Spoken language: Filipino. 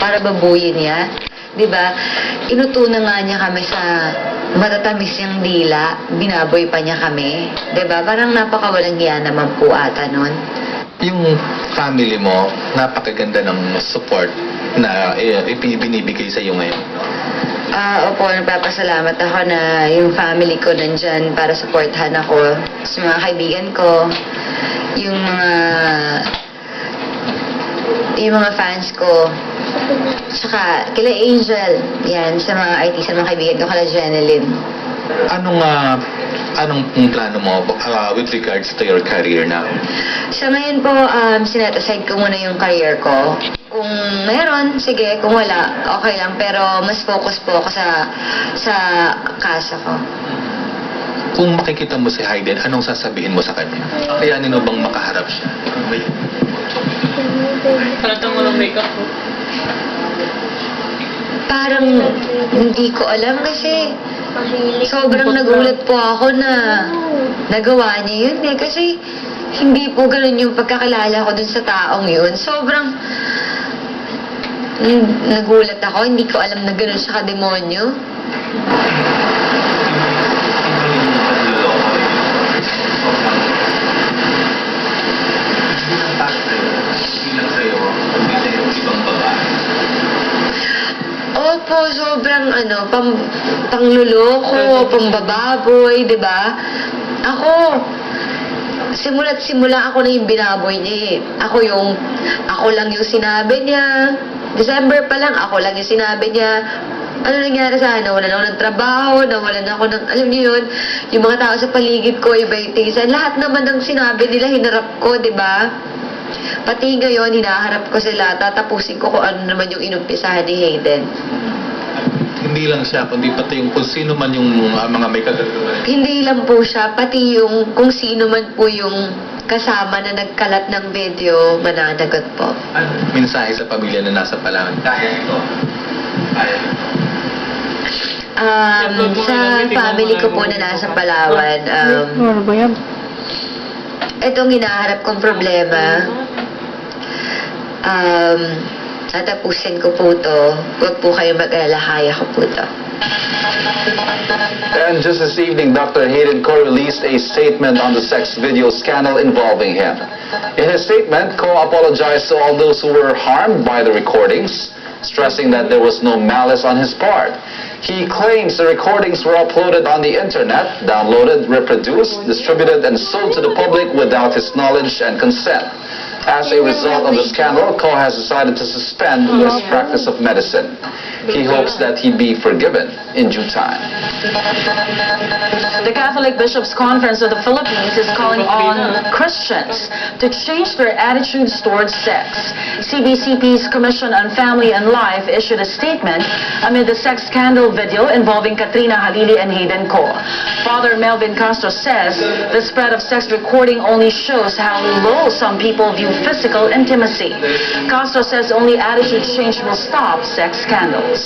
para babuyin niya. 'Di ba? Inutunan nga niya kami sa matatamis niyang dila, binaboy pa niya kami. 'Di ba? Parang napakawalang hiya naman po ata nun. Yung family mo, napakaganda ng support na binibigay sa iyo ngayon. Opo, nagpapasalamat ako na yung family ko nandyan para supportahan ako. Sa mga kaibigan ko, yung mga fans ko, tsaka kila Angel, yan, sa mga IT, sa mga kaibigan ko, kala Jeneline. Anong plano mo with regards to your career now? Sa ngayon po, sinet aside ko muna yung career ko. Kung meron, sige. Kung wala, okay lang. Pero mas focus po ako sa kasa ko. Kung makikita mo si Hayden, anong sasabihin mo sa kanya? Kayanin mo bang makaharap siya? Palatang mo ng makeup ko. Parang hindi ko alam kasi sobrang nagulat po ako na nagawa niya yun eh. Kasi hindi po ganun yung pagkakilala ko dun sa taong yun. Sobrang nagulat ako. Hindi ko alam na ganun siya kademonyo. Opo, sobrang pangluloko, pambababoy, 'di ba? Simula't simula ako na yung binaboy niya eh. Ako lang yung sinabi niya. December pa lang, ako lang yung sinabi niya. Ano nangyari sa Nawalan ako ng trabaho, nawalan ako ng, alam niyo yun, yung mga tao sa paligid ko, iba-ibang tingin. Lahat naman ng sinabi nila, hinarap ko, 'di ba? Pati ngayon, hinaharap ko sila, tatapusin ko kung ano naman yung inumpisahan ni Hayden. Hindi lang siya, kundi pati yung kung sino man yung mga may kagagawa. Hindi lang po siya, pati yung kung sino man po yung kasama na nagkalat ng video, mananagot po. Mensahe sa pamilya na nasa Palawan. Kaya ito. Kaya. Sa family ko po na nasa Palawan, Ano ba yan? itong hinaharap kong problema, tatapusin ko po to. Huwag po kayo mag-alala, kaya ko po to. And just this evening, Dr. Hayden Ko released a statement on the sex video scandal involving him. In his statement, Ko apologized to all those who were harmed by the recordings, stressing that there was no malice on his part. He claims the recordings were uploaded on the internet, downloaded, reproduced, distributed, and sold to the public without his knowledge and consent. As a result of the scandal, Ko has decided to suspend his practice of medicine. He hopes that he be forgiven in due time. The Catholic Bishops' Conference of the Philippines is calling on Christians to change their attitudes towards sex. CBCP's Commission on Family and Life issued a statement amid the sex scandal video involving Katrina Halili and Hayden Ko. Father Melvin Castro says the spread of sex recording only shows how low some people view physical intimacy. Castro says only attitude change will stop sex scandals.